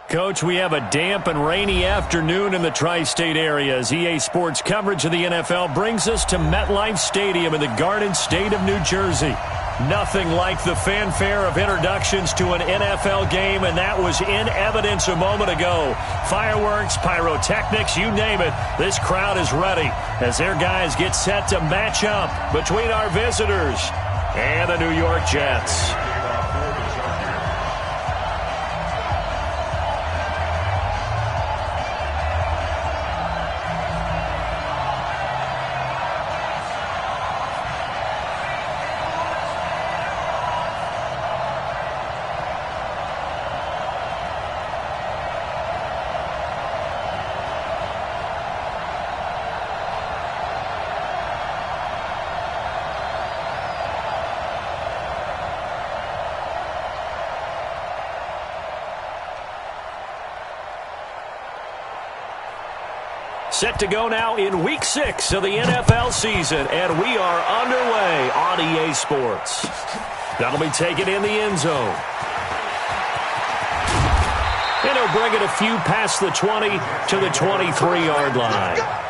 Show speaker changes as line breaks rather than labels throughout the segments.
Coach, we have a damp and rainy afternoon in the tri-state area as EA Sports coverage of the NFL brings us to MetLife Stadium in the Garden State of New Jersey. Nothing like the fanfare of introductions to an NFL game, and that was in evidence a moment ago. Fireworks, pyrotechnics, you name it, this crowd is ready as their guys get set to match up between our visitors and the New York Jets. Set to go now in Week 6 of the NFL season, and we are underway on EA Sports. That'll be taken in the end zone. And he'll bring it a few past the 20 to the 23-yard line.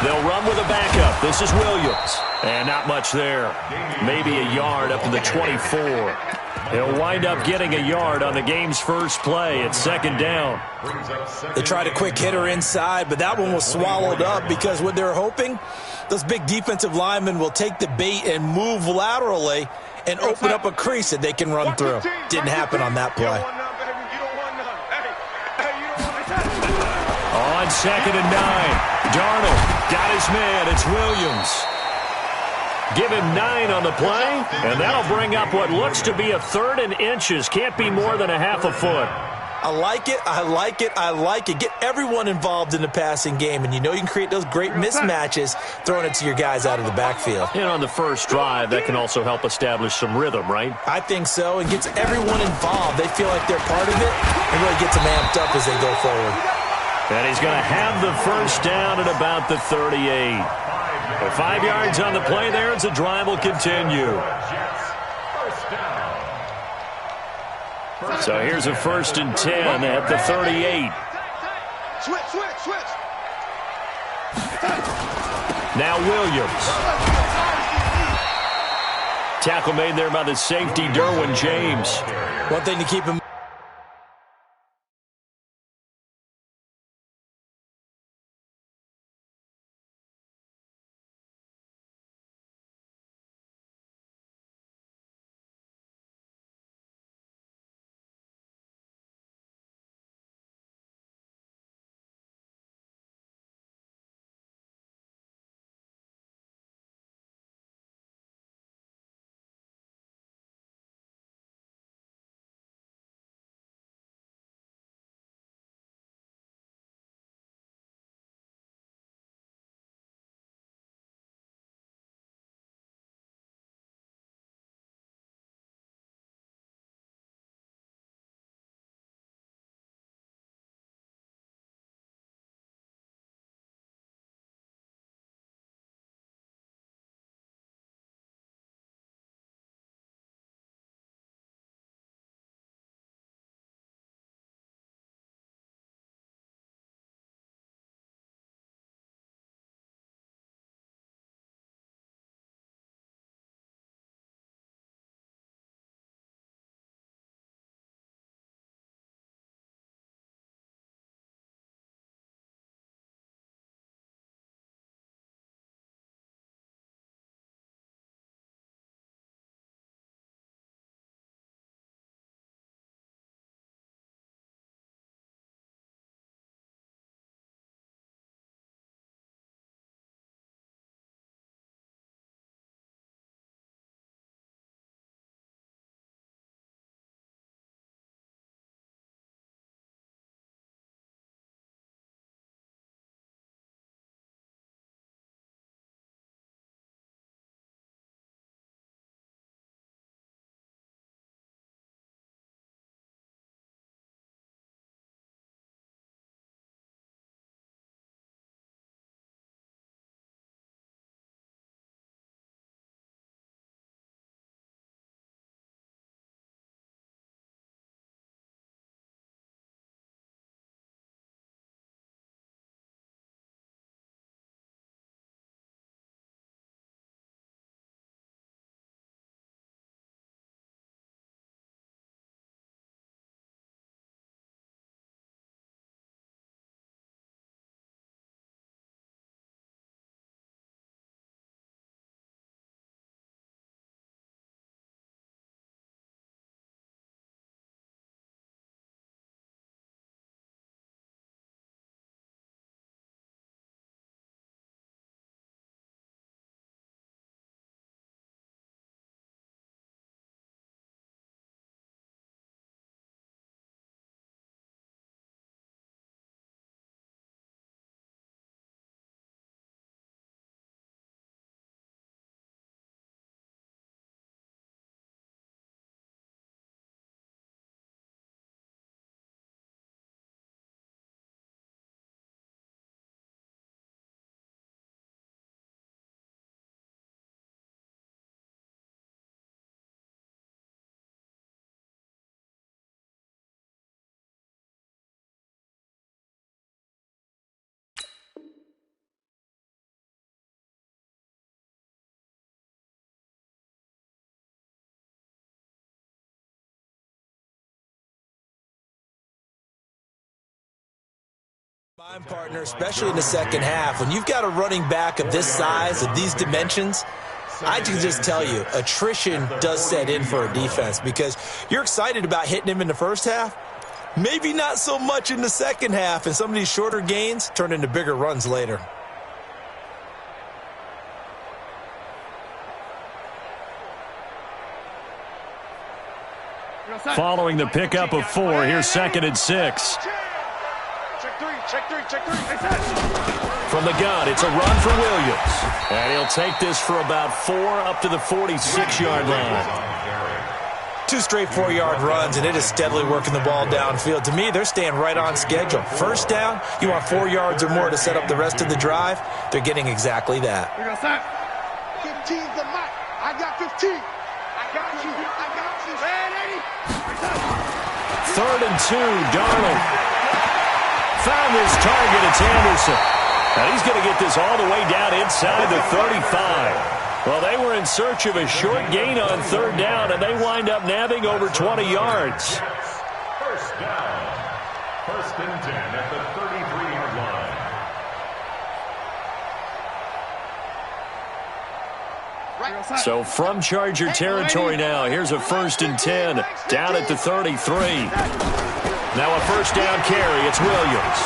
They'll run with a backup. This is Williams. And not much there. Maybe a yard up to the 24. He'll wind up getting a yard on the game's first play. It's second down.
They tried a quick hitter inside, but that one was swallowed up because what they're hoping, those big defensive linemen will take the bait and move laterally and open up a crease that they can run through. Didn't happen on that play.
On 2nd and 9. Darnold got his man. It's Williams. Give him 9 on the play, and that'll bring up what looks to be a 3rd and inches. Can't be more than a half a foot.
I like it. I like it. I like it. Get everyone involved in the passing game, and you know you can create those great mismatches throwing it to your guys out of the backfield.
And on the first drive, that can also help establish some rhythm, right?
I think so, and gets everyone involved. They feel like they're part of it and really gets them amped up as they go forward.
And he's going to have the first down at about the 38. 5 yards on the play there as the drive will continue. So here's a 1st and 10 at the 38.
Switch.
Now Williams. Tackle made there by the safety, Derwin James.
One thing to keep in My partner, especially in the second half, when you've got a running back of this size, of these dimensions, I can just tell you, attrition does set in for a defense because you're excited about hitting him in the first half, maybe not so much in the second half, and some of these shorter gains turn into bigger runs later.
Following the pickup of 4, here's 2nd and 6.
Check three.
From the gun, it's a run for Williams. And he'll take this for about 4 up to the 46-yard line.
2 straight 4-yard runs, and it is steadily working the ball downfield. To me, they're staying right on schedule. First down, you want 4 yards or more to set up the rest of the drive. They're getting exactly that.
15's the mark. I got 15. I got you. Ready?
3rd and 2, Darnold. Found his target, it's Anderson. And he's going to get this all the way down inside the 35. Well, they were in search of a short gain on 3rd down, and they wind up nabbing over 20 yards.
First down. 1st and 10 at the 33-yard line.
So from Charger territory now, here's a 1st and 10 down at the 33. Now a first down carry. It's Williams.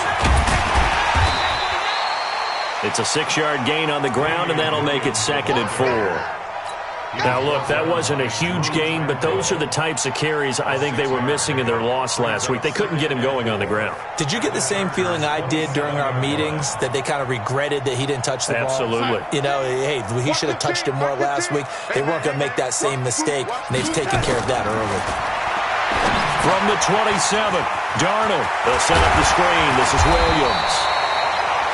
It's a 6-yard gain on the ground, and that'll make it 2nd and 4. Now, look, that wasn't a huge gain, but those are the types of carries I think they were missing in their loss last week. They couldn't get him going on the ground.
Did you get the same feeling I did during our meetings, that they kind of regretted that he didn't touch the ball?
Absolutely.
You know, hey, he should have touched it more last week. They weren't going to make that same mistake, and they've taken care of that early.
From the 27, Darnold. They'll set up the screen. This is Williams.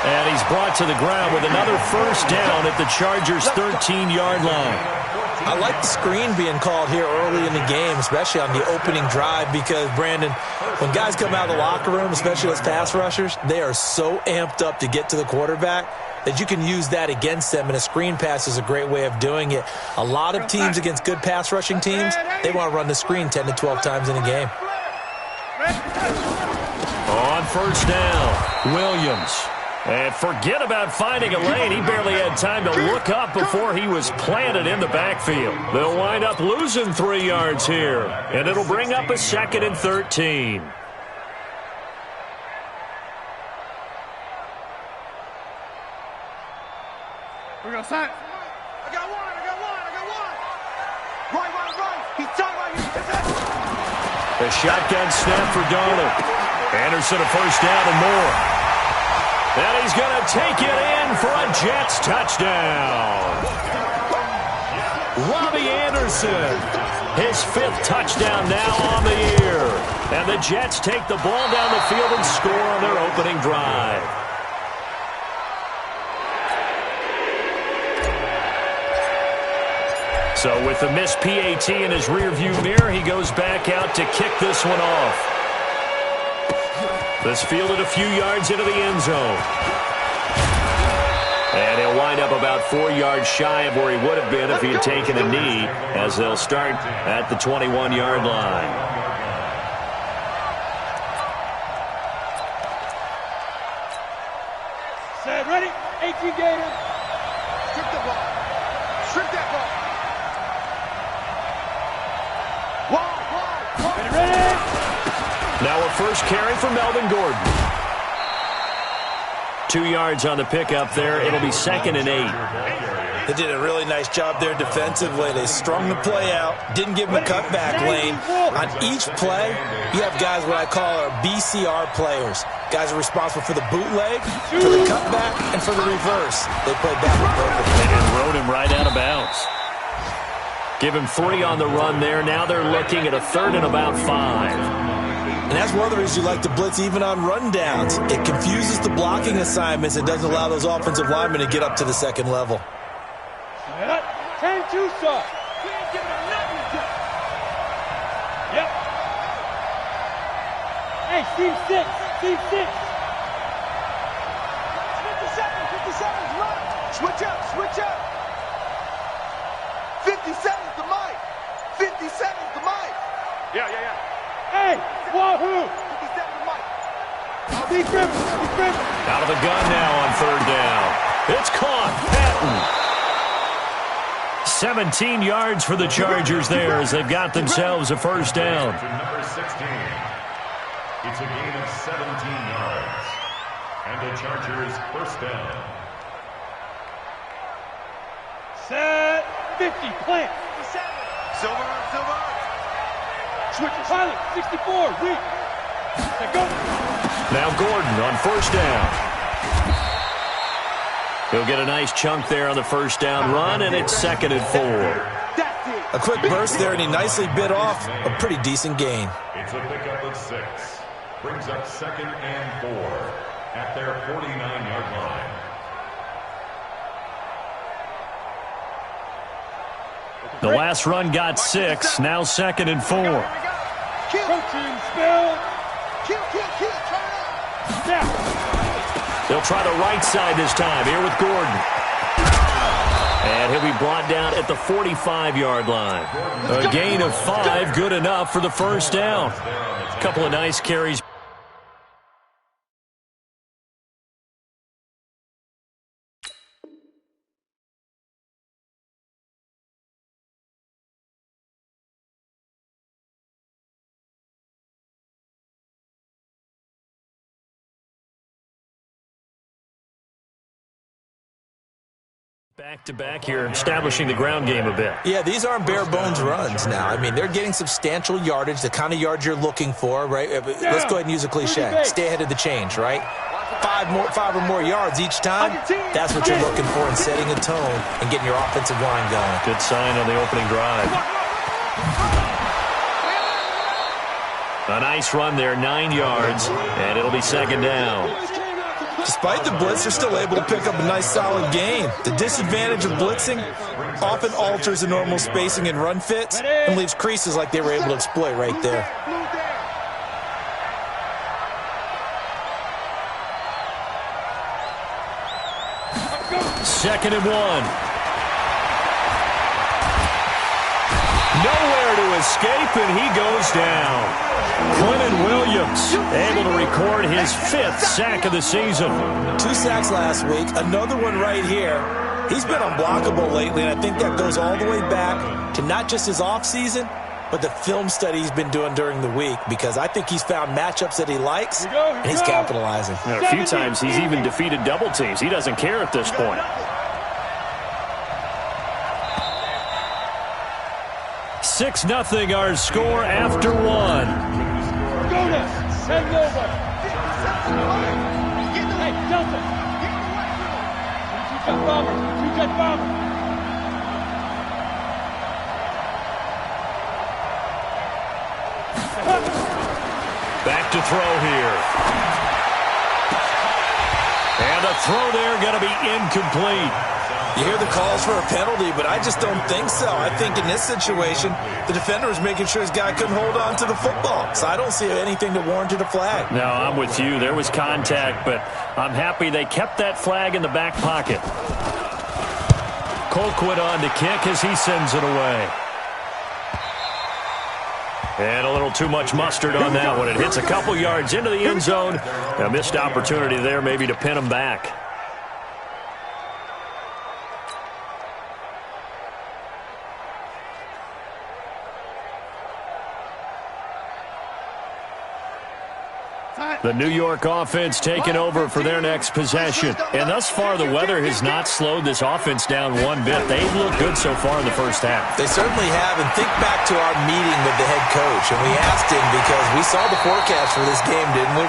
And he's brought to the ground with another first down at the Chargers' 13-yard line.
I like the screen being called here early in the game, especially on the opening drive, because, Brandon, when guys come out of the locker room, especially as pass rushers, they are so amped up to get to the quarterback that you can use that against them, and a screen pass is a great way of doing it. A lot of teams against good pass rushing teams, they want to run the screen 10 to 12 times in a game.
On first down, Williams. And forget about finding a lane. He barely had time to look up before he was planted in the backfield. They'll wind up losing 3 yards here, and it'll bring up a 2nd and 13.
We're going to sign. I got one. Right. He's tight right here.
The shotgun snap for Darnold. Anderson a first down and more. And he's going to take it in for a Jets touchdown. Robbie Anderson, his 5th touchdown now on the year. And the Jets take the ball down the field and score on their opening drive. So with the missed PAT in his rearview mirror, he goes back out to kick this one off. This fielded a few yards into the end zone. And he'll wind up about 4 yards shy of where he would have been if he had taken a knee, as they'll start at the 21-yard line.
Set, ready? 18 Gator. Strip the ball. Strip that ball. Wall. Ready?
Now a first carry for Melvin Gordon. 2 yards on the pickup there. It'll be 2nd and 8.
They did a really nice job there defensively. They strung the play out, didn't give him a cutback lane. On each play, you have guys what I call our BCR players. Guys are responsible for the bootleg, for the cutback, and for the reverse. They played that one perfectly.
And rode him right out of bounds. Give him 3 on the run there. Now they're looking at a 3rd and about 5.
And that's one of the reasons you like to blitz even on rundowns. It confuses the blocking assignments. It doesn't allow those offensive linemen to get up to the second level.
10-2, sir. We ain't giving him nothing to. Yep. Hey, Steve 6. 50 seconds, run. Switch up. 50 seconds to Mike. 50 seconds to Mike. Yeah. Hey, Wahoo! 50 seconds to Mike.
Out of the gun now on third down. It's caught. Patton. 17 yards for the Chargers there as they've got themselves a first down.
Number 16. It's a gain of 17 yards. And the Chargers first down.
Set 50, plant. Silver. Switch, pilot, 64, weak. Go.
Now Gordon on first down. He'll get a nice chunk there on the first down run, and it's 2nd and 4.
A quick burst there, and he nicely bit off a pretty decent gain.
It's a pickup of 6. Brings up 2nd and 4 at their 49-yard line.
The last run got 6, now 2nd and 4.
Coaching spell. Kill, turn up.
They'll try the right side this time here with Gordon. And he'll be brought down at the 45-yard line. A gain of 5, good enough for the first down. A couple of nice carries. Back-to-back here, establishing the ground game a bit.
Yeah, these aren't bare-bones runs now. I mean, they're getting substantial yardage, the kind of yards you're looking for, right? Let's go ahead and use a cliche. Stay ahead of the change, right? 5 or more yards each time, that's what you're looking for in setting a tone and getting your offensive line going.
Good sign on the opening drive. A nice run there, 9 yards, and it'll be 2nd down.
Despite the blitz, they're still able to pick up a nice, solid gain. The disadvantage of blitzing often alters the normal spacing and run fits and leaves creases like they were able to exploit right there.
Second and 1. Nowhere to escape, and he goes down. Quentin Williams able to record his 5th sack of the season.
2 sacks last week, another one right here. He's been unblockable lately, and I think that goes all the way back to not just his offseason, but the film study he's been doing during the week, because I think he's found matchups that he likes, and he's capitalizing.
And a few times he's even defeated double teams. He doesn't care at this point. 6-0 our score after 1.
Send over. Hey, Delta. 2 jet bombers. 2 jet bombers.
Back to throw here. And the throw there going to be incomplete.
You hear the calls for a penalty, but I just don't think so. I think in this situation, the defender was making sure his guy couldn't hold on to the football. So I don't see anything that warranted a flag.
No, I'm with you. There was contact, but I'm happy they kept that flag in the back pocket. Colquitt on to kick as he sends it away. And a little too much mustard on that one. It hits a couple yards into the end zone. A missed opportunity there maybe to pin him back. The New York offense taking over for their next possession. And thus far, the weather has not slowed this offense down one bit. They've looked good so far in the first half.
They certainly have. And think back to our meeting with the head coach. And we asked him, because we saw the forecast for this game, didn't we?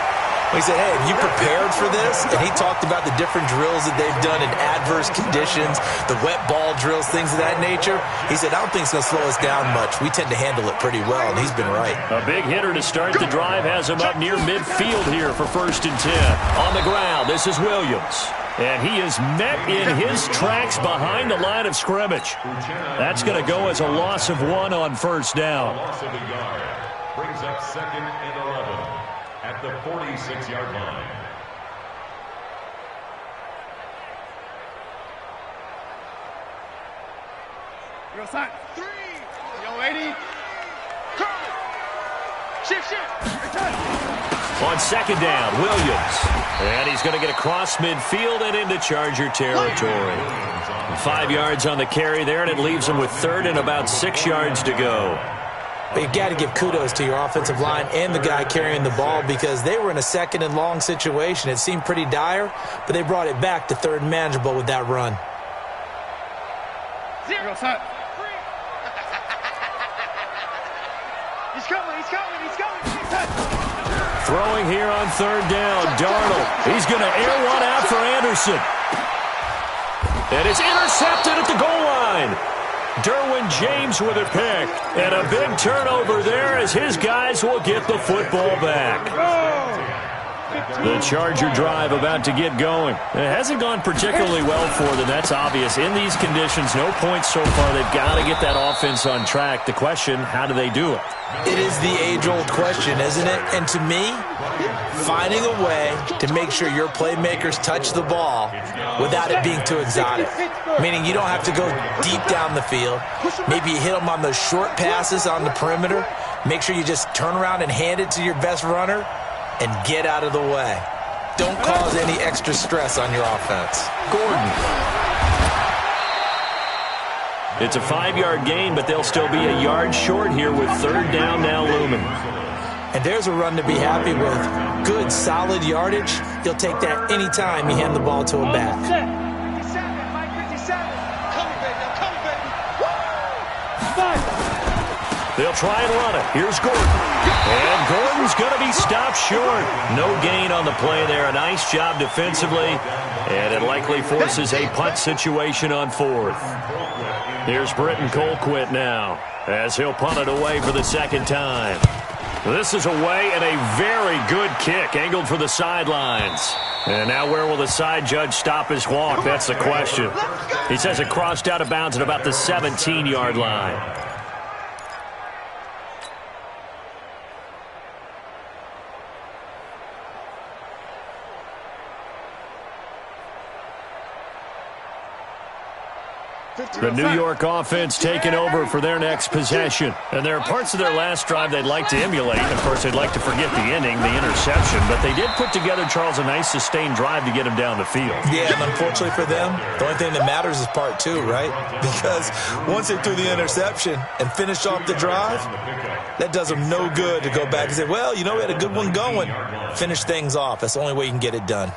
We said, hey, have you prepared for this? And he talked about the different drills that they've done in adverse conditions, the wet ball drills, things of that nature. He said, I don't think it's going to slow us down much. We tend to handle it pretty well, and he's been right.
A big hitter to start the drive has him up near midfield here for 1st and 10. On the ground, this is Williams. And he is met in his tracks behind the line of scrimmage. That's going to go as a loss of 1 on 1st down.
Loss of a yard brings up 2nd and 11 at the 46-yard line.
Real sign. 3. Yo, 80. Curl. Shift. Return.
On second down, Williams. And he's going to get across midfield and into Charger territory. 5 yards on the carry there, and it leaves him with third and about 6 yards to go.
But you've got to give kudos to your offensive line and the guy carrying the ball because they were in a second and long situation. It seemed pretty dire, but they brought it back to third and manageable with that run.
Zero, son. He's coming, he's coming, he's coming.
Throwing here on third down, Darnold. He's going to air one out for Anderson. And it's intercepted at the goal line. Derwin James with a pick. And a big turnover there as his guys will get the football back. The Charger drive about to get going. It hasn't gone particularly well for them. That's obvious. In these conditions, no points so far. They've got to get that offense on track. The question, how do they do it?
It is the age-old question, isn't it? And to me, finding a way to make sure your playmakers touch the ball without it being too exotic. Meaning you don't have to go deep down the field. Maybe you hit them on those short passes on the perimeter. Make sure you just turn around and hand it to your best runner and get out of the way. Don't cause any extra stress on your offense.
Gordon. It's a 5-yard gain, but they'll still be a yard short here with third down now looming.
And there's a run to be happy with. Good, solid yardage. You'll take that any time you hand the ball to a back.
57, Mike 57. Come, baby, come, baby.
They'll try and run it. Here's Gordon. And Gordon's going to be stopped short. No gain on the play there. A nice job defensively. And it likely forces a punt situation on fourth. Here's Britton Colquitt now as he'll punt it away for the second time. This is away and a very good kick angled for the sidelines. And now where will the side judge stop his walk? That's the question. He says it crossed out of bounds at about the 17-yard line. The New York offense taking over for their next possession. And there are parts of their last drive they'd like to emulate. Of course, they'd like to forget the ending, the interception. But they did put together, Charles, a nice sustained drive to get him down the field.
Yeah, and unfortunately for them, the only thing that matters is part two, right? Because once they threw the interception and finished off the drive, that does them no good to go back and say, well, you know, we had a good one going. Finish things off. That's the only way you can get it done.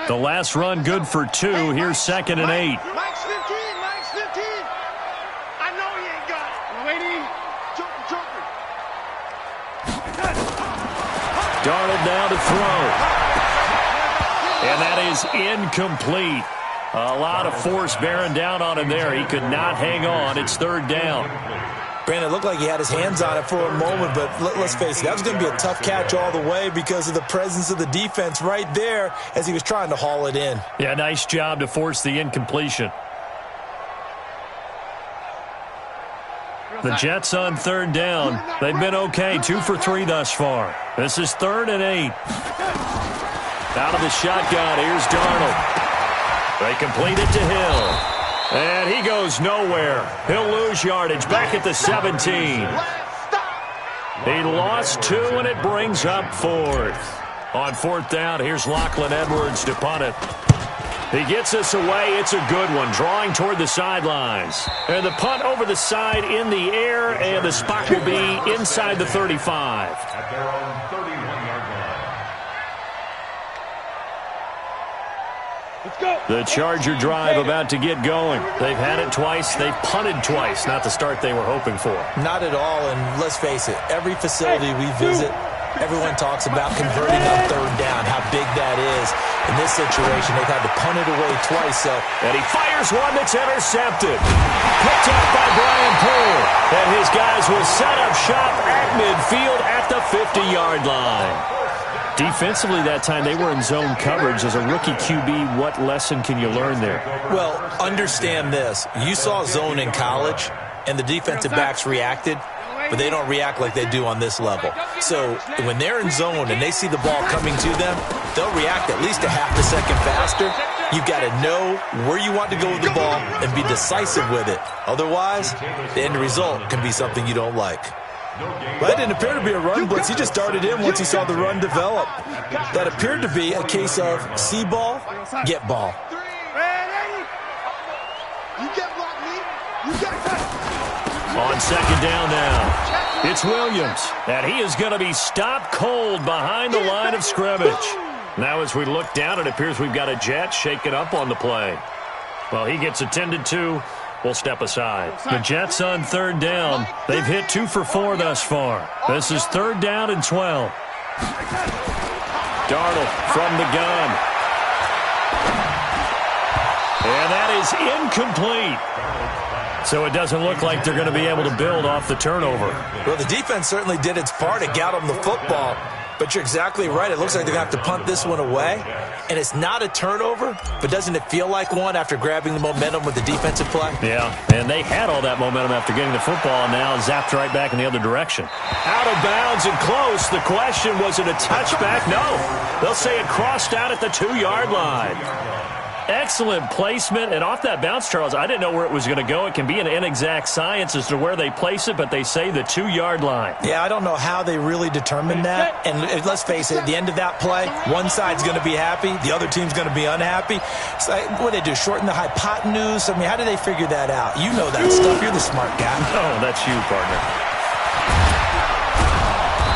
The last run good for 2. Here's second and 8.
Mike's 15, Mike's 15. I know he ain't got it. Waiting. Joker.
Darnold now to throw. And that is incomplete. A lot of force bearing down on him there. He could not hang on. It's third down.
Brandon, it looked like he had his hands on it for a moment, but let's face it, that was going to be a tough catch all the way because of the presence of the defense right there as he was trying to haul it in.
Yeah, nice job to force the incompletion. The Jets on third down. They've been okay, 2 for 3 thus far. This is third and 8. Out of the shotgun, here's Darnold. They complete it to Hill. And he goes nowhere. He'll lose yardage back at the 17. He lost 2, and it brings up fourth. On fourth down, here's Lachlan Edwards to punt it. He gets us away. It's a good one, drawing toward the sidelines. And the punt over the side in the air, and the spot will be inside the 35.
At their own 31-yard line.
Let's go.
The Charger drive about to get going. They've had it twice. They've punted twice. Not the start they were hoping for.
Not at all, and let's face it, every facility we visit, everyone talks about converting on third down, how big that is. In this situation, they've had to punt it away twice.
And he fires one that's intercepted. Picked up by Brian Poole. And his guys will set up shop at midfield at the 50-yard line. Defensively that time, they were in zone coverage. As a rookie QB, what lesson can you learn there?
Well, understand this. You saw zone in college, and the defensive backs reacted, but they don't react like they do on this level. So when they're in zone and they see the ball coming to them, they'll react at least a half a second faster. You've got to know where you want to go with the ball and be decisive with it. Otherwise, the end result can be something you don't like. Well, that didn't appear to be a run blitz. He just darted in once he saw the run develop. That appeared to be a case of see ball, get ball.
You can't block me. You can't touch me.
On second down now, it's Williams, and he is going to be stopped cold behind the line of scrimmage. Now as we look down, it appears we've got a Jet shaken up on the play. Well, he gets attended to. We'll step aside. The Jets on third down. They've hit 2 for 4 thus far. This is third down and 12. Darnold from the gun. And that is incomplete. So it doesn't look like they're going to be able to build off the turnover.
Well, the defense certainly did its part to get them the football. But you're exactly right. It looks like they're going to have to punt this one away. And it's not a turnover, but doesn't it feel like one after grabbing the momentum with the defensive play?
Yeah, and they had all that momentum after getting the football, and now zapped right back in the other direction. Out of bounds and close. The question, was it a touchback? No. They'll say it crossed out at the 2-yard line. Excellent placement, and off that bounce, Charles, I didn't know where it was going to go. It can be an inexact science as to where they place it, but they say the 2-yard line.
Yeah, I don't know how they really determined that. And let's face it, at the end of that play, one side's going to be happy, the other team's going to be unhappy. It's like, what do they do, shorten the hypotenuse? I mean, how do they figure that out? You know that stuff. You're the smart guy.
Oh, that's you, partner.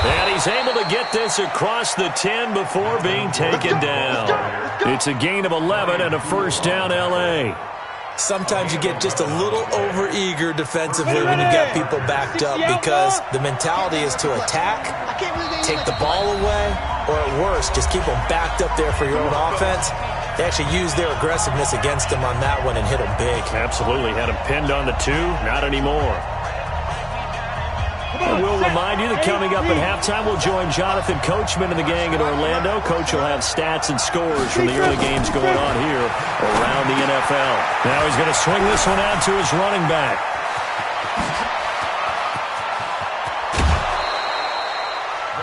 And he's able to get this across the 10 before being taken down. It's a gain of 11 and a first down, L.A.
Sometimes you get just a little over-eager defensively when you've got people backed up because the mentality is to attack, take the ball away, or at worst, just keep them backed up there for your own offense. They actually used their aggressiveness against them on that one and hit them big.
Absolutely. Had them pinned on the 2. Not anymore. And we'll remind you that coming up at halftime, we'll join Jonathan Coachman and the gang in Orlando. Coach will have stats and scores from the early games going on here around the NFL. Now he's going to swing this one out to his running back.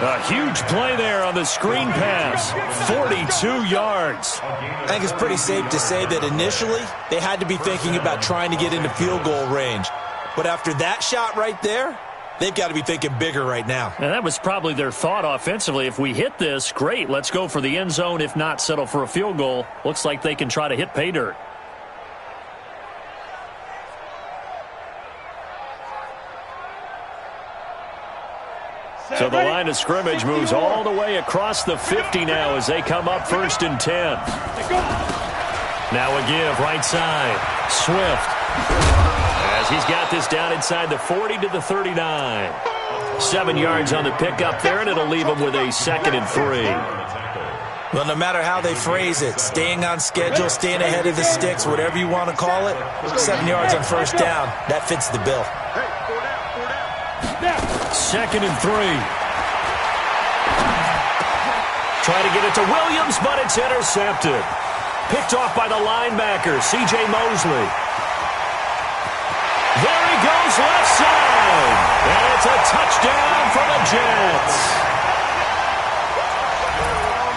A huge play there on the screen pass. 42 yards.
I think it's pretty safe to say that initially they had to be thinking about trying to get into field goal range. But after that shot right there, they've got to be thinking bigger right now.
And that was probably their thought offensively. If we hit this, great, let's go for the end zone. If not, settle for a field goal. Looks like they can try to hit pay dirt. So the line of scrimmage moves all the way across the 50 now as they come up 1st and 10. Now a give right side. Swift. As he's got this down inside the 40 to the 39. 7 yards on the pickup there, and it'll leave him with a 2nd and 3.
Well, no matter how they phrase it, staying on schedule, staying ahead of the sticks, whatever you want to call it, 7 yards on first down, that fits the bill.
2nd and 3. Try to get it to Williams, but it's intercepted. Picked off by the linebacker, C.J. Mosley. There he goes, left side. And it's a touchdown for the Jets.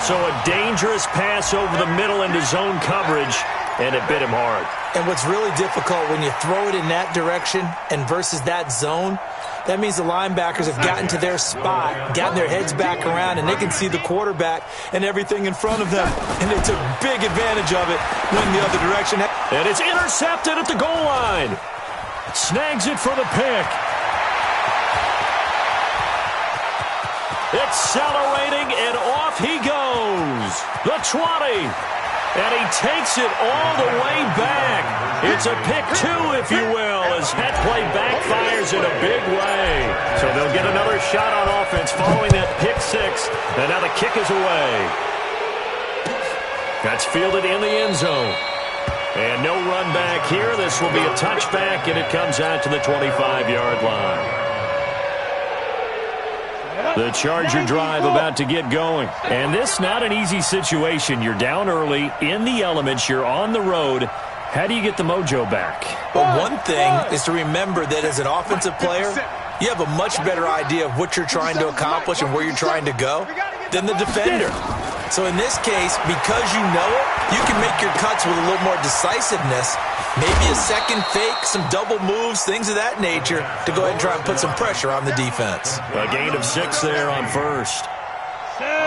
So a dangerous pass over the middle into zone coverage, and it bit him hard.
And what's really difficult when you throw it in that direction and versus that zone, that means the linebackers have gotten to their spot, gotten their heads back around, and they can see the quarterback and everything in front of them. And they took big advantage of it when the other direction.
And it's intercepted at the goal line. Snags it for the pick. Accelerating, and off he goes. The 20. And he takes it all the way back. It's a pick 2, if you will, as that play backfires in a big way. So they'll get another shot on offense following that pick 6. And now the kick is away. That's fielded in the end zone. And no run back here. This will be a touchback, and it comes out to the 25-yard line. The Charger drive about to get going. And this not an easy situation. You're down early, in the elements, you're on the road. How do you get the mojo back?
Well, one thing is to remember that as an offensive player, you have a much better idea of what you're trying to accomplish and where you're trying to go than the defender. So in this case, because you know it, you can make your cuts with a little more decisiveness. Maybe a second fake, some double moves, things of that nature to go ahead and try and put some pressure on the defense.
A gain of 6 there on first.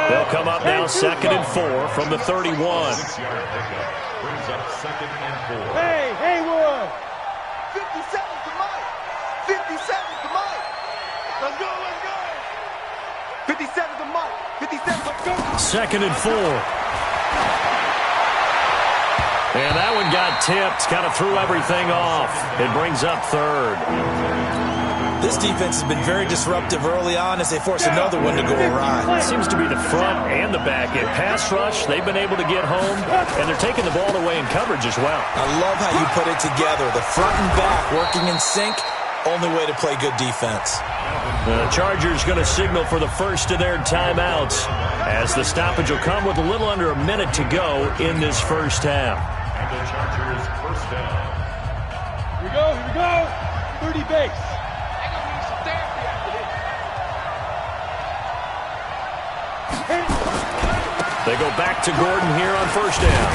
They'll come up now 2nd and 4 from the 31.
6-yard pickup brings up 2nd and 4.
Hey, Haywood! 57 to Mike! 57 to Mike! Let's go, let's go! 57 to Mike! 57, let's go!
2nd and 4. And that one got tipped, kind of threw everything off. It brings up 3rd.
This defense has been very disruptive early on as they force another one to go awry.
It seems to be the front and the back end. Pass rush, they've been able to get home, and they're taking the ball away in coverage as well.
I love how you put it together. The front and back working in sync, only way to play good defense.
The Chargers going to signal for the first of their timeouts as the stoppage will come with a little under a minute to go in this first half.
And the Chargers first down.
Here we go, 30 base. I'm gonna need some therapy after this.
They go back to Gordon here on first down.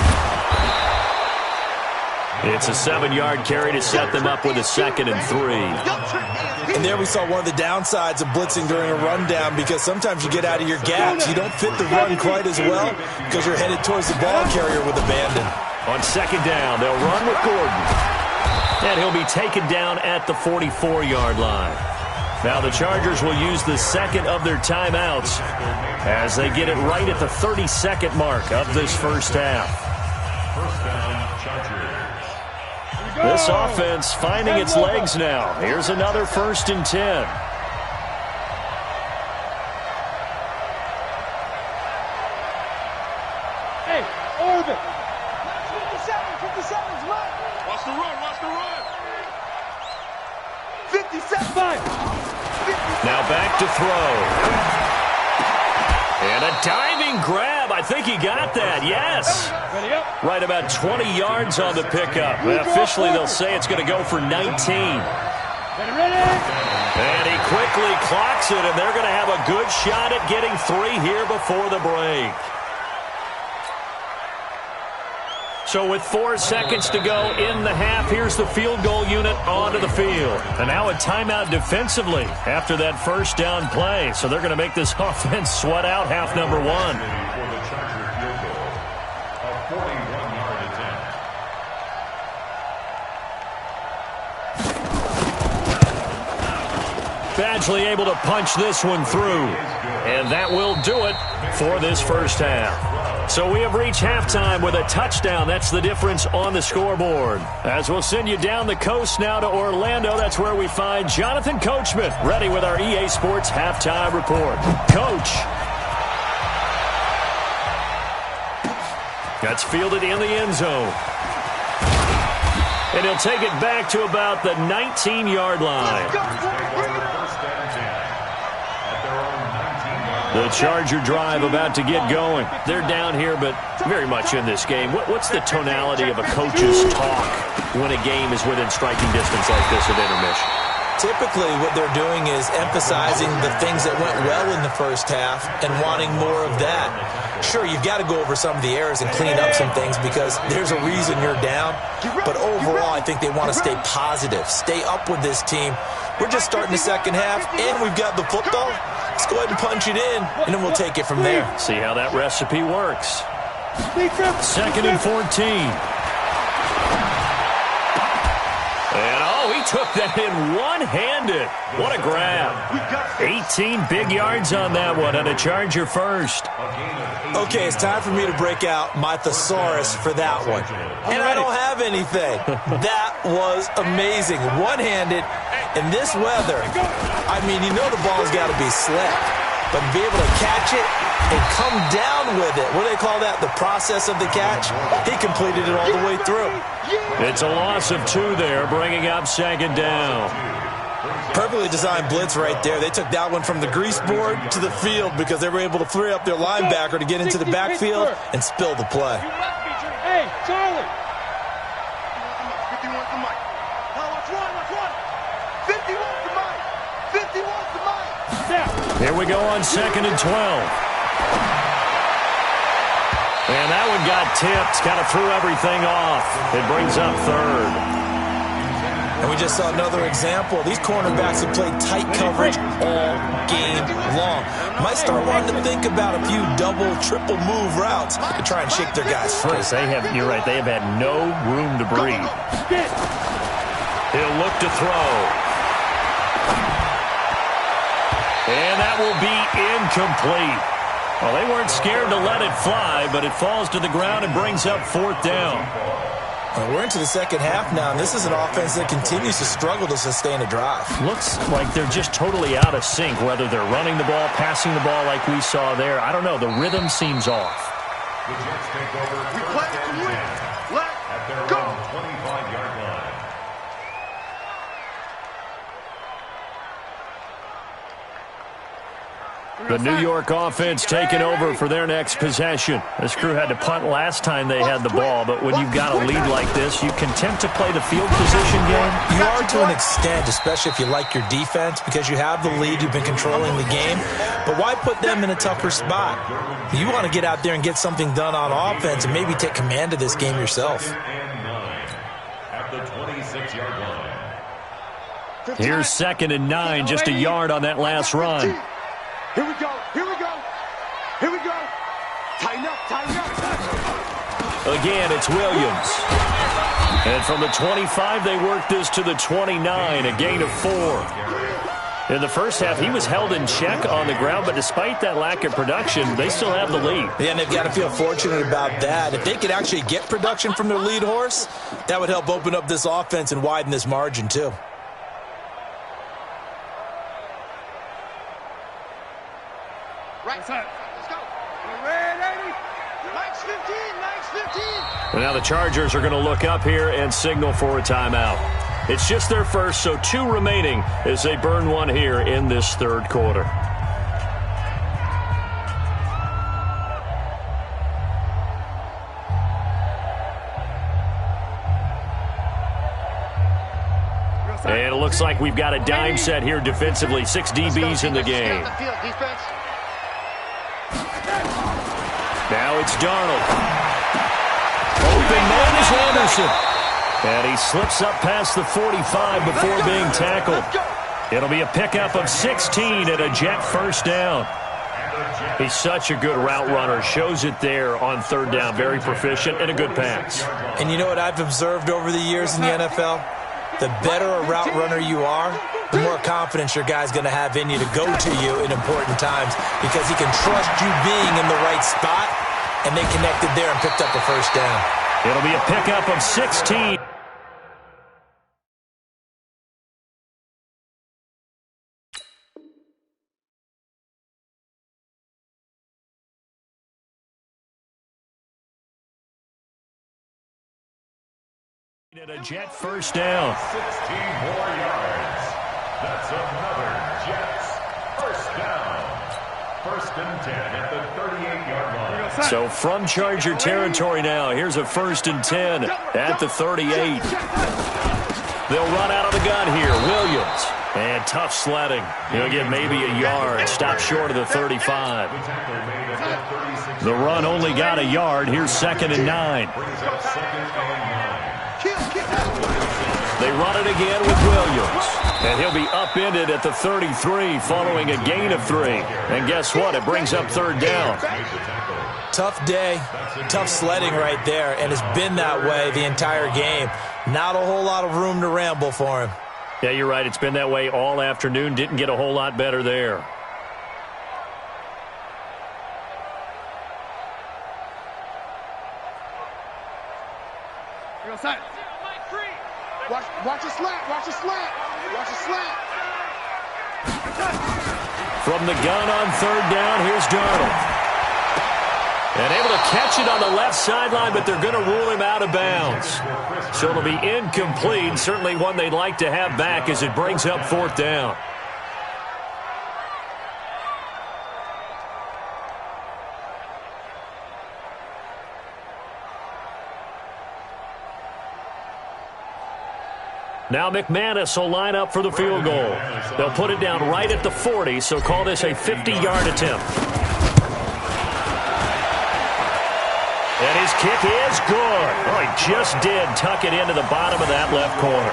It's a 7-yard carry to set them up with a 2nd and 3.
And there we saw one of the downsides of blitzing during a rundown, because sometimes you get out of your gaps. You don't fit the run quite as well because you're headed towards the ball carrier with abandon.
On 2nd down, they'll run with Gordon. And he'll be taken down at the 44-yard line. Now the Chargers will use the 2nd of their timeouts as they get it right at the 32nd mark of this first half.
First down, Chargers.
This offense finding its legs now. Here's another 1st and 10.
Hey, Orbit! 57's right! Watch the run, watch the run! 57!
Now back to throw. And a diving grab. I think he got that. Yes.
Ready up.
Right about 20 yards on the pickup. Officially, they'll say it's going to go for 19.
Ready, ready!
And he quickly clocks it, and they're going to have a good shot at getting 3 here before the break. So with 4 seconds to go in the half, here's the field goal unit onto the field. And now a timeout defensively after that first down play. So they're going to make this offense sweat out half number 1.
For the Charger field goal, a 41-yard attempt.
Badgley able to punch this one through. And that will do it for this first half. So we have reached halftime with a touchdown. That's the difference on the scoreboard. As we'll send you down the coast now to Orlando, that's where we find Jonathan Coachman ready with our EA Sports halftime report. Coach. That's fielded in the end zone. And he'll take it back to about the 19-yard line. The Charger drive about to get going. They're down here, but very much in this game. What's the tonality of a coach's talk when a game is within striking distance like this at intermission?
Typically, what they're doing is emphasizing the things that went well in the first half and wanting more of that. Sure, you've got to go over some of the errors and clean up some things because there's a reason you're down. But overall, I think they want to stay positive, stay up with this team. We're just starting the second half, and we've got the football. Let's go ahead and punch it in, and then we'll take it from there.
See how that recipe works. 2nd and 14. And he took that in one-handed. What a grab. 18 big yards on that one, and a Charger first.
Okay, it's time for me to break out my thesaurus for that one. And I don't have anything. That was amazing. One-handed in this weather. I mean, you know the ball's got to be slick. But to be able to catch it and come down with it, what do they call that? The process of the catch? He completed it all the way through.
It's a loss of 2 there, bringing up 2nd down.
Perfectly designed blitz right there. They took that one from the grease board to the field because they were able to free up their linebacker to get into the backfield and spill the play.
Hey, Charlie! 51 to Mike. Let's run, let's run! 51 to Mike! 51 to Mike!
Here we go on 2nd and 12. And that one got tipped, kind of threw everything off. It brings up third.
And we just saw another example. These cornerbacks have played tight coverage all game long. Might start wanting to think about a few double, triple move routes to try and shake their guys free.
You're right, they have had no room to breathe. He'll look to throw. And that will be incomplete. Well, they weren't scared to let it fly, but it falls to the ground and brings up fourth down.
Well, we're into the second half now, and this is an offense that continues to struggle to sustain a drive.
Looks like they're just totally out of sync, whether they're running the ball, passing the ball like we saw there. I don't know. The rhythm seems off.
The Jets take over first and 10 at their own 25-yard line.
The New York offense taking over for their next possession. This crew had to punt last time they had the ball, but when you've got a lead like this, you content to play the field position game?
You are to an extent, especially if you like your defense, because you have the lead, you've been controlling the game. But why put them in a tougher spot? You want to get out there and get something done on offense and maybe take command of this game yourself.
At the 26-yard line.
Here's 2nd and 9, just a yard on that last run.
Here we go. Here we go. Here we go. Tighten up. Tighten up.
Again, it's Williams. And from the 25, they work this to the 29, a gain of 4. In the first half, he was held in check on the ground, but despite that lack of production, they still have the lead.
Yeah, and they've got to feel fortunate about that. If they could actually get production from their lead horse, that would help open up this offense and widen this margin, too.
Right side. Let's go. We're ready. Max 15. Max 15.
And now the Chargers are going to look up here and signal for a timeout. It's just their first, so 2 remaining as they burn one here in this third quarter. And it looks like we've got a dime set here defensively. 6 DBs in the game. Now it's Darnold. Open man is Anderson. And he slips up past the 45 before being tackled. It'll be a pickup of 16 and a Jet first down. He's such a good route runner. Shows it there on third down. Very proficient and a good pass.
And you know what I've observed over the years in the NFL? The better a route runner you are, the more confidence your guy's going to have in you to go to you in important times because he can trust you being in the right spot, and they connected there and picked up a first down.
It'll be a pickup of 16. And a Jet first down.
16 more yards. That's another Jets first down. 1st and 10 at the 38-yard line.
So from Charger territory now, here's a 1st and 10 at the 38. They'll run out of the gun here. Williams. And tough sledding. He'll get maybe a yard. Stop short of the 35. The run only got a yard. Here's 2nd and 9. They run it again with Williams. And he'll be upended at the 33 following a gain of 3. And guess what? It brings up third down.
Tough day, tough sledding right there, and it's been that way the entire game. Not a whole lot of room to ramble for him.
Yeah, you're right. It's been that way all afternoon. Didn't get a whole lot better there.
Watch a slant. Watch a slant. Watch a slant.
From the gun on third down, here's Darnold. And able to catch it on the left sideline, but they're going to rule him out of bounds. So it'll be incomplete. Certainly one they'd like to have back as it brings up fourth down. Now McManus will line up for the field goal. They'll put it down right at the 40, so call this a 50-yard attempt. His kick is good. Oh, he just did tuck it into the bottom of that left corner.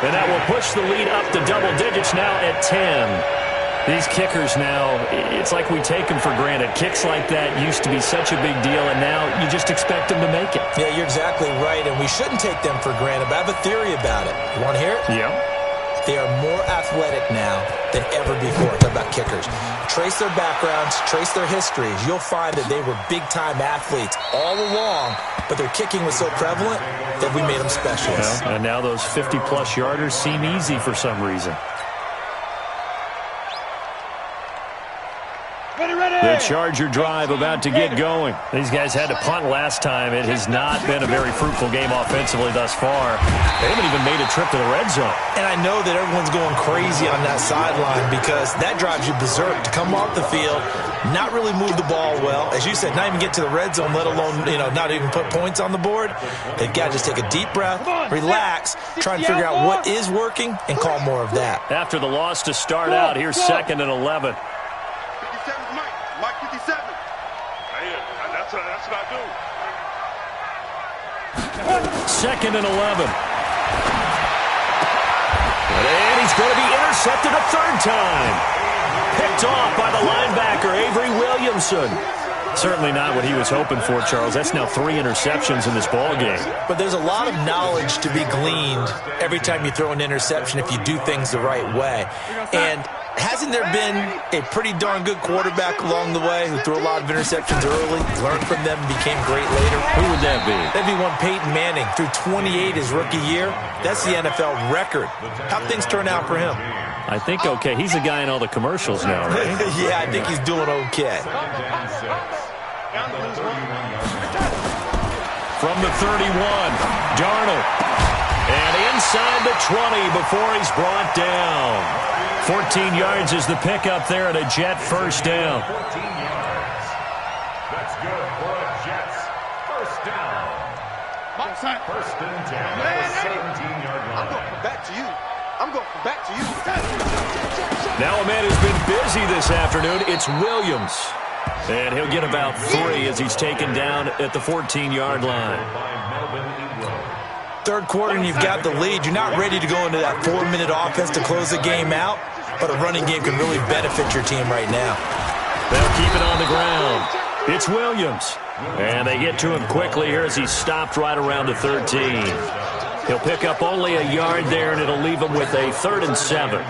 And that will push the lead up to double digits now at 10. These kickers now, it's like we take them for granted. Kicks like that used to be such a big deal, and now you just expect them to make it.
Yeah, you're exactly right, and we shouldn't take them for granted, but I have a theory about it. You want to hear it?
Yeah.
They are more athletic now than ever before. Talk about kickers. Trace their backgrounds, trace their histories. You'll find that they were big-time athletes all along, but their kicking was so prevalent that we made them specialists.
Well, and now those 50-plus yarders seem easy for some reason. The Charger drive about to get going. These guys had to punt last time. It has not been a very fruitful game offensively thus far. They haven't even made a trip to the red zone.
And I know that everyone's going crazy on that sideline because that drives you berserk to come off the field, not really move the ball well. As you said, not even get to the red zone, let alone, not even put points on the board. They've got to just take a deep breath, relax, try and figure out what is working, and call more of that.
After the loss to start out, here's 2nd and 11.
Mike 57. Hey, that's what I do.
2nd and 11. And he's going to be intercepted a third time. Picked off by the linebacker, Avery Williamson. Certainly not what he was hoping for, Charles. That's now 3 interceptions in this ball game.
But there's a lot of knowledge to be gleaned every time you throw an interception if you do things the right way. And hasn't there been a pretty darn good quarterback along the way who threw a lot of interceptions early, learned from them, became great later?
Who would that be?
That'd be one Peyton Manning. Threw 28 his rookie year. That's the NFL record. How'd things turn out for him?
I think okay. He's a guy in all the commercials now, right?
Yeah, I think he's doing okay.
From the 31, Darnold. And inside the 20 before he's brought down. 14 yards is the pickup there, and a Jet first down.
14 yards. That's good for a Jets first down. First and 10 at the 17-yard line.
I'm going back to you. I'm going back to you.
Now a man who's been busy this afternoon. It's Williams. And he'll get about 3 as he's taken down at the 14-yard line.
Third quarter and you've got the lead. You're not ready to go into that 4-minute offense to close the game out, but a running game can really benefit your team right now.
They'll keep it on the ground. It's Williams. And they get to him quickly here as he's stopped right around the 13. He'll pick up only a yard there, and it'll leave him with a 3rd and 7.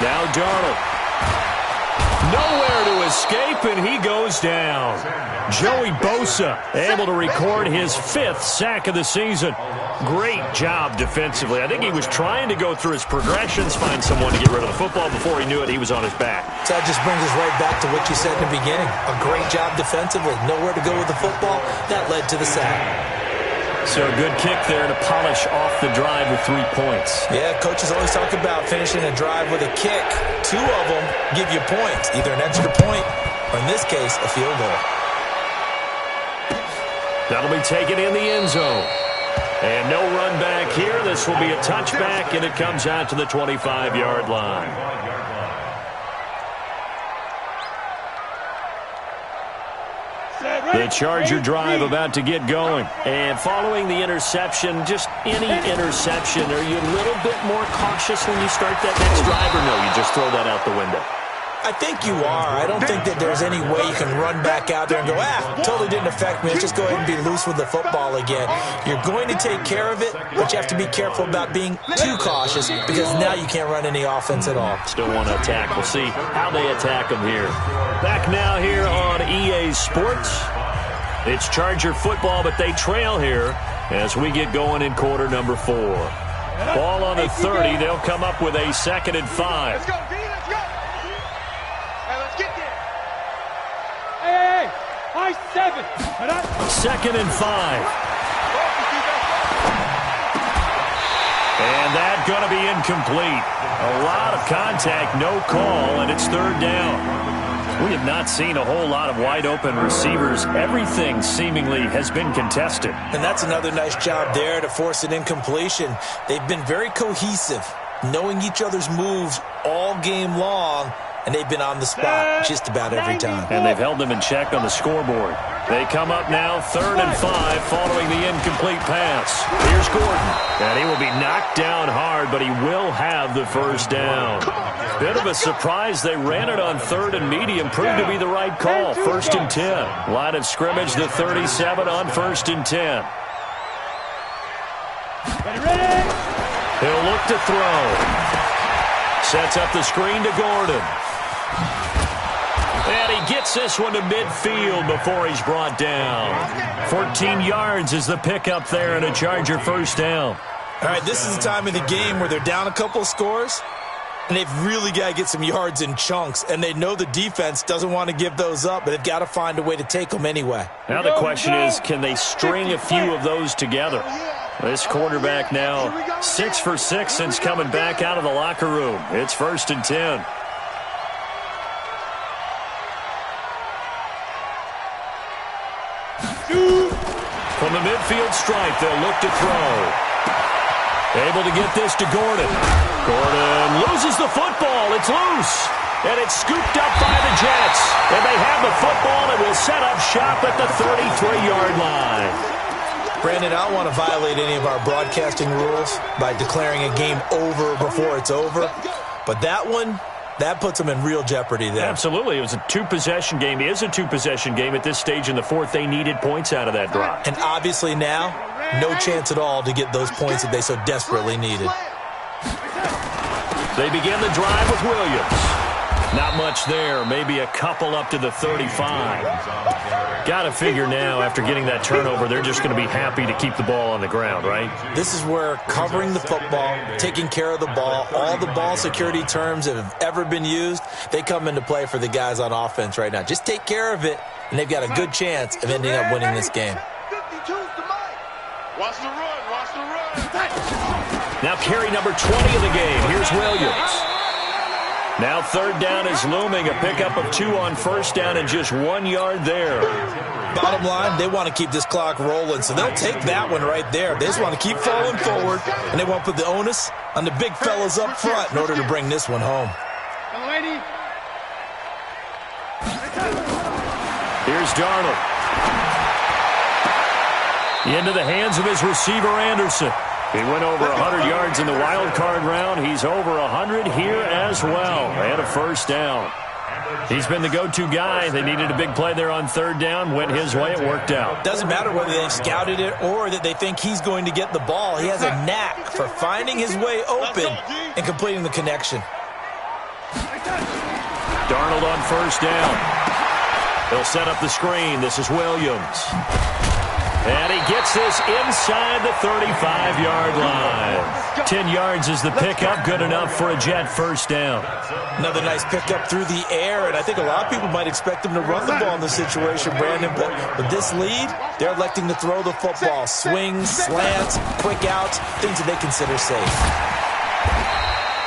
Now Darnold. Nowhere to escape, and he goes down. Joey Bosa able to record his 5th sack of the season. Great job defensively. I think he was trying to go through his progressions, find someone to get rid of the football. Before he knew it, he was on his back.
So that just brings us right back to what you said in the beginning. A great job defensively. Nowhere to go with the football. That led to the sack.
So a good kick there to polish off the drive with 3 points.
Yeah, coaches always talk about finishing a drive with a kick. 2 of them give you points, either an extra point or, in this case, a field goal.
That'll be taken in the end zone. And no run back here. This will be a touchback, and it comes out to the 25-yard line. The Charger drive about to get going. And following the interception, just any interception, are you a little bit more cautious when you start that next drive, or no, you just throw that out the window?
I think you are. I don't think that there's any way you can run back out there and go, totally didn't affect me. Let's just go ahead and be loose with the football again. You're going to take care of it, but you have to be careful about being too cautious because now you can't run any offense at all.
Still want to attack. We'll see how they attack them here. Back now here on EA Sports. It's Charger football, but they trail here as we get going in quarter number 4. Ball on the 30. They'll come up with a 2nd and 5.
Let's go, D. Let's go. Hey, let's get there.
Hey, high 7.
2nd and 5. And that's going to be incomplete. A lot of contact, no call, and it's 3rd down. We have not seen a whole lot of wide-open receivers. Everything seemingly has been contested.
And that's another nice job there to force an incompletion. They've been very cohesive knowing each other's moves all game long, and they've been on the spot just about every time.
And they've held them in check on the scoreboard. They come up now 3rd and 5 following the incomplete pass. Here's Gordon. And he will be knocked down hard, but he will have the first down. Bit of a surprise. They ran it on 3rd and medium. Proved to be the right call. 1st and 10. Line of scrimmage, the 37 on 1st and 10.
Ready?
He'll look to throw. Sets up the screen to Gordon. And he gets this one to midfield before he's brought down. 14 yards is the pickup there and a Charger first down.
All right, this is the time of the game where they're down a couple of scores, and they've really got to get some yards in chunks, and they know the defense doesn't want to give those up, but they've got to find a way to take them anyway.
Now the question is, can they string a few of those together? This quarterback now 6 for 6 since coming back out of the locker room. It's 1st and 10. From the midfield stripe, they'll look to throw. Able to get this to Gordon. Gordon loses the football. It's loose. And it's scooped up by the Jets. And they have the football and will set up shop at the 33-yard line.
Brandon, I don't want to violate any of our broadcasting rules by declaring a game over before it's over. But that one, that puts them in real jeopardy there.
Absolutely. It was a two-possession game. It is a two-possession game at this stage in the fourth. They needed points out of that drive.
And obviously now, no chance at all to get those points that they so desperately needed.
They begin the drive with Williams. Not much there. Maybe a couple up to the 35. Got to figure now, after getting that turnover, they're just going to be happy to keep the ball on the ground, right?
This is where covering the football, taking care of the ball, all the ball security terms that have ever been used, they come into play for the guys on offense right now. Just take care of it, and they've got a good chance of ending up winning this game.
Watch the run, watch the run.
Now carry number 20 of the game. Here's Williams. Now third down is looming. A pickup of 2 on first down and just 1 yard there.
Bottom line, they want to keep this clock rolling, so they'll take that one right there. They just want to keep falling forward, and they want to put the onus on the big fellas up front in order to bring this one home.
Here's Darnold. Into the hands of his receiver, Anderson. He went over 100 yards in the wild card round. He's over 100 here as well. And a first down. He's been the go-to guy. They needed a big play there on third down. Went his way. It worked out.
Doesn't matter whether they've scouted it or that they think he's going to get the ball. He has a knack for finding his way open and completing the connection.
Darnold on first down. He'll set up the screen. This is Williams. And he gets this inside the 35-yard line. 10 yards is the pickup. Good enough for a Jet first down.
Another nice pickup through the air, and I think a lot of people might expect them to run the ball in this situation, Brandon, but with this lead, they're electing to throw the football. Swings, slants, quick outs, things that they consider safe.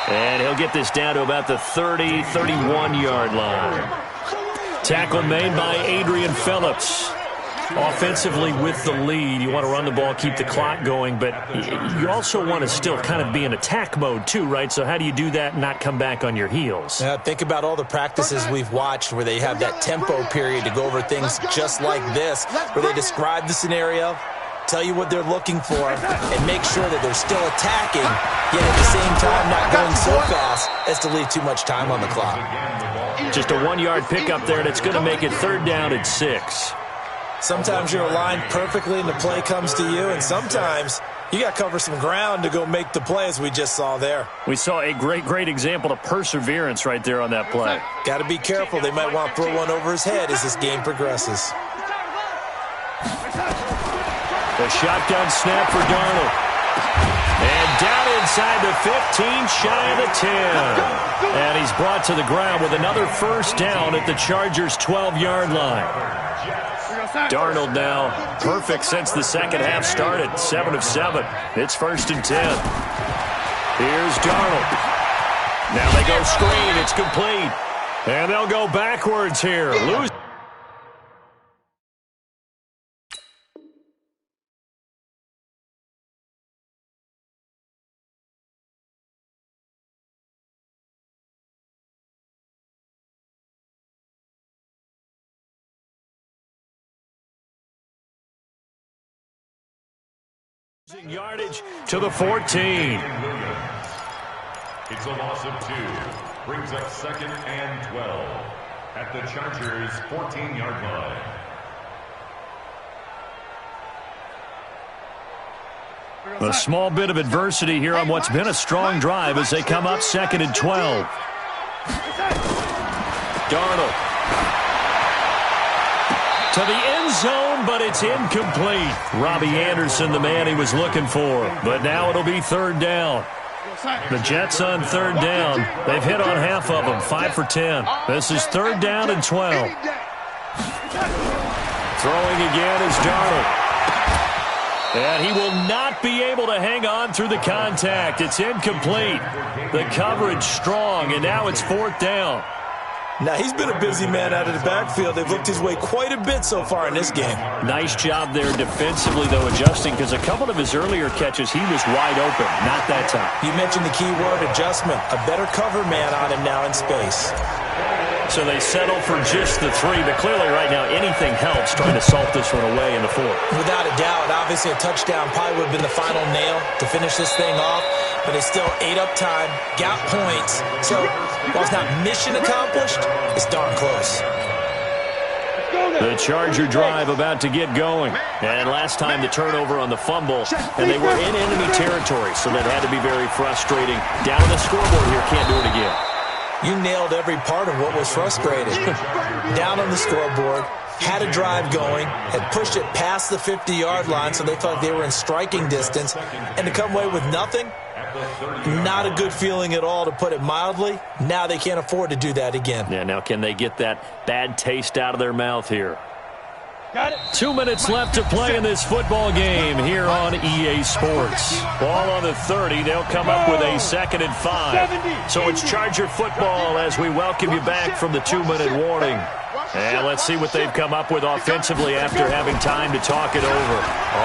And he'll get this down to about the 30, 31-yard line. Tackle made by Adrian Phillips. Offensively with the lead, you want to run the ball, keep the clock going, but you also want to still kind of be in attack mode too, right? So how do you do that and not come back on your heels?
Think about all the practices we've watched where they have that tempo period to go over things just like this, where they describe the scenario, tell you what they're looking for, and make sure that they're still attacking, yet at the same time not going so fast as to leave too much time on the clock.
Just a 1 yard pickup there, and it's going to make it third down at 6.
Sometimes you're aligned perfectly and the play comes to you, and sometimes you got to cover some ground to go make the play, as we just saw there.
We saw a great example of perseverance right there on that play.
Got to be careful. They might want to throw one over his head as this game progresses.
The shotgun snap for Darnold. And down inside the 15, shy of the 10. And he's brought to the ground with another first down at the Chargers' 12-yard line. Darnold now perfect since the second half started. 7 of 7. It's 1st and 10. Here's Darnold. Now they go screen. It's complete. And they'll go backwards here. Lose. Yardage to the 14.
It's a loss of 2. Brings up 2nd and 12 at the Chargers' 14-yard line.
A small bit of adversity here on what's been a strong drive as they come up 2nd and 12. Darnold to the end zone, but it's incomplete. Robbie Anderson, the man he was looking for. But now it'll be 3rd down. The Jets on 3rd down. They've hit on half of them, 5 for 10. This is 3rd down and 12. Throwing again is Darnold. And he will not be able to hang on through the contact. It's incomplete. The coverage strong, and now it's 4th down.
Now, he's been a busy man out of the backfield. They've looked his way quite a bit so far in this game.
Nice job there defensively, though, adjusting, because a couple of his earlier catches, he was wide open. Not that time.
You mentioned the key word, adjustment. A better cover man on him now in space.
So they settle for just the 3, but clearly right now anything helps trying to salt this one away in the 4th.
Without a doubt, obviously a touchdown probably would have been the final nail to finish this thing off, but they still ate up time, got points. So while it's not mission accomplished, it's darn close.
The Charger drive about to get going. And last time the turnover on the fumble, and they were in enemy territory, so that had to be very frustrating. Down on the scoreboard here, can't do it again.
You nailed every part of what was frustrating. Down on the scoreboard, had a drive going, had pushed it past the 50-yard line, so they felt like they were in striking distance, and to come away with nothing, not a good feeling at all, to put it mildly. Now they can't afford to do that again.
Yeah, now can they get that bad taste out of their mouth here? 2 minutes left to play in this football game here on EA Sports. Ball on the 30. They'll come up with a 2nd and 5. So it's Charger football as we welcome you back from the 2-minute warning. And let's see what they've come up with offensively after having time to talk it over.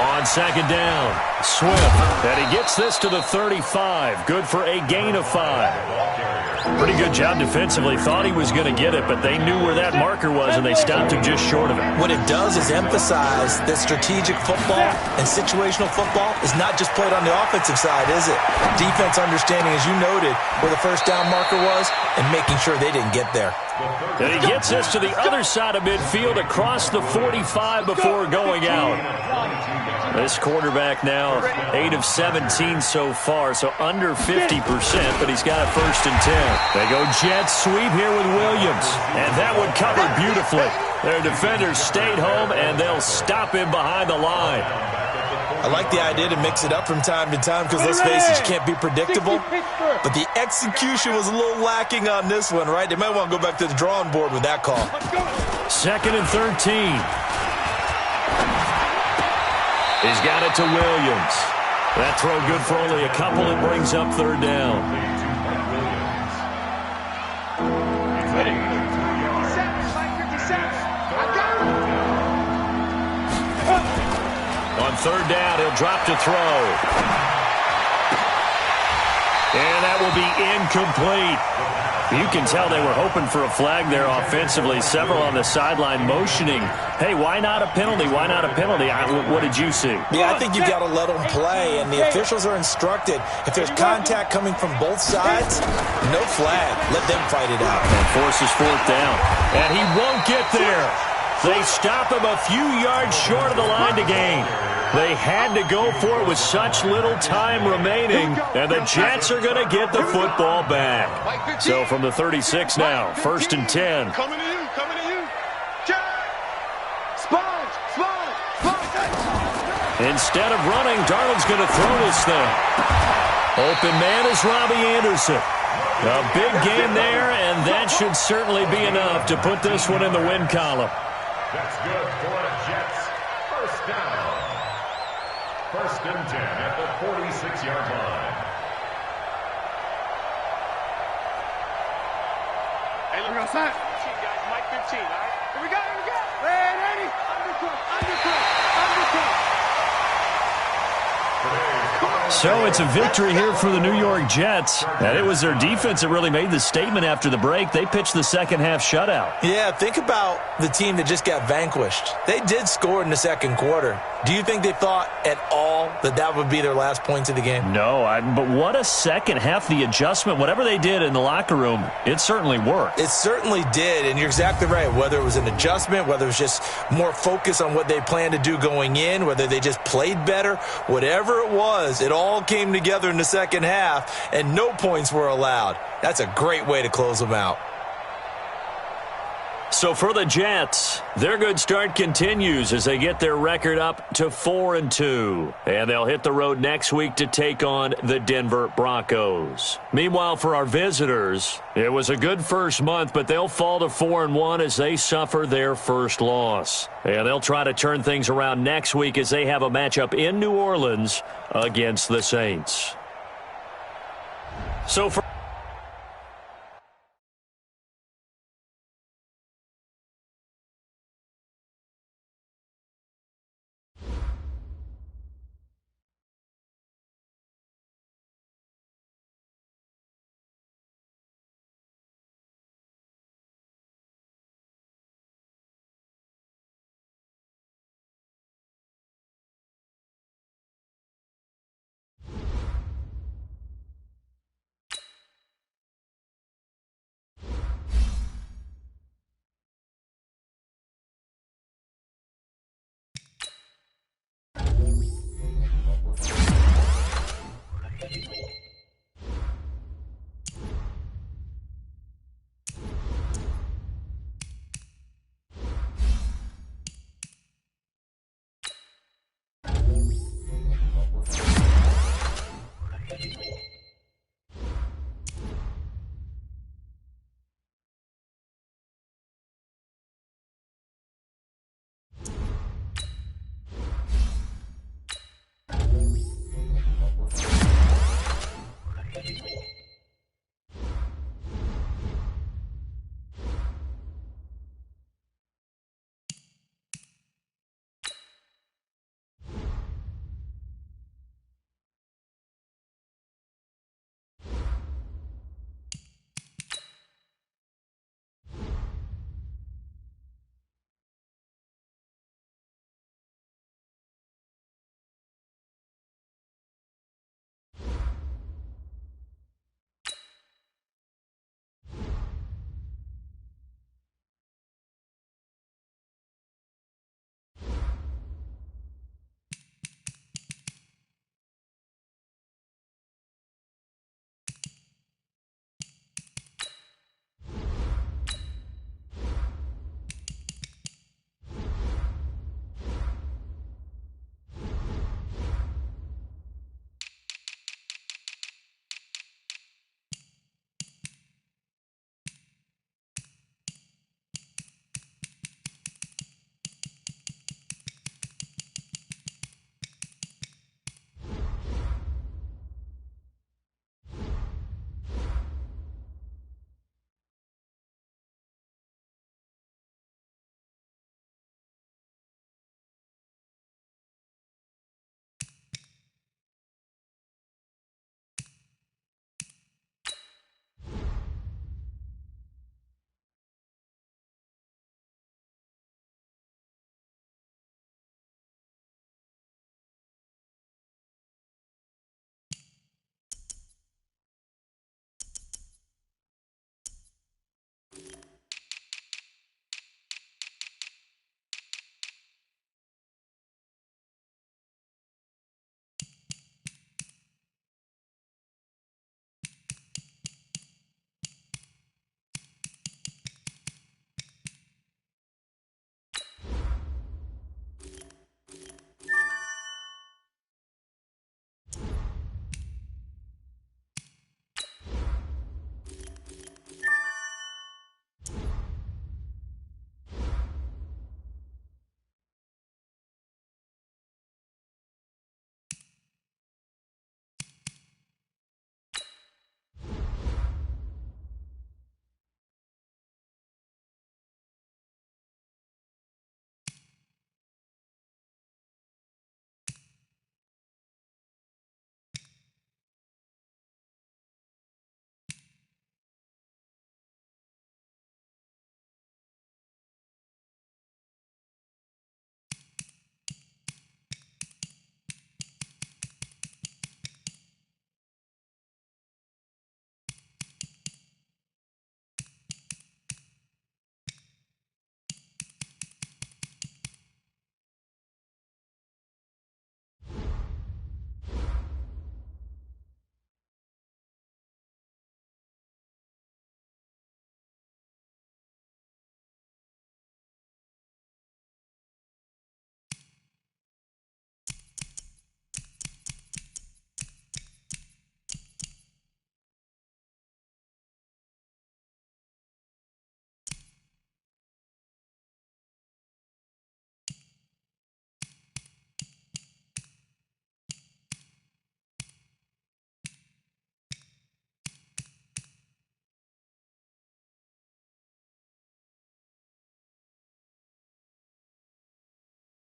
On 2nd down, Swift. And he gets this to the 35. Good for a gain of 5. Pretty good job defensively. Thought he was going to get it, but they knew where that marker was, and they stopped him just short of it.
What it does is emphasize that strategic football and situational football is not just played on the offensive side, is it? Defense understanding, as you noted, where the 1st down marker was and making sure they didn't get there.
And he gets this to the other side of midfield across the 45 before going out. This quarterback now 8 of 17 so far, so under 50%, but he's got a 1st and 10. They go jet sweep here with Williams, and that one covered beautifully. Their defenders stayed home, and they'll stop him behind the line.
I like the idea to mix it up from time to time because, let's face it, you can't be predictable. But the execution was a little lacking on this one, right? They might want to go back to the drawing board with that call.
2nd and 13. He's got it to Williams. That throw good for only a couple. It brings up 3rd down. On 3rd down, he'll drop to throw. And that will be incomplete. You can tell they were hoping for a flag there offensively. Several on the sideline motioning, hey, why not a penalty? Why not a penalty? What did you see?
Yeah, I think you've got to let them play, and the officials are instructed. If there's contact coming from both sides, no flag. Let them fight it out.
And forces 4th down. And he won't get there. They stop him a few yards short of the line to gain. They had to go for it with such little time remaining, and the Jets are going to get the football back. So from the 36 now, 1st and 10.
Coming to you, coming to you. Sponge, sponge, sponge.
Instead of running, Darnold's going to throw this thing. Open man is Robbie Anderson. A big game there, and that should certainly be enough to put this one in the win column.
That's good for the Jets. 1st down. 1st and 10 at the 46-yard line.
Hey, look outside. 15, guys. Mike 15, all right? Here we go, here we go. Ready? Undercut, undercut, undercut.
So it's a victory here for the New York Jets. And it was their defense that really made the statement after the break. They pitched the second-half shutout.
Yeah, think about the team that just got vanquished. They did score in the 2nd quarter. Do you think they thought at all that that would be their last points of the game?
No, but what a second half. The adjustment, whatever they did in the locker room, it certainly worked.
It certainly did, and you're exactly right. Whether it was an adjustment, whether it was just more focus on what they planned to do going in, whether they just played better, whatever it was, it all came together in the second half, and no points were allowed. That's a great way to close them out.
So for the Jets, their good start continues as they get their record up to 4-2. And they'll hit the road next week to take on the Denver Broncos. Meanwhile, for our visitors, it was a good first month, but they'll fall to 4-1 as they suffer their first loss. And they'll try to turn things around next week as they have a matchup in New Orleans against the Saints. So for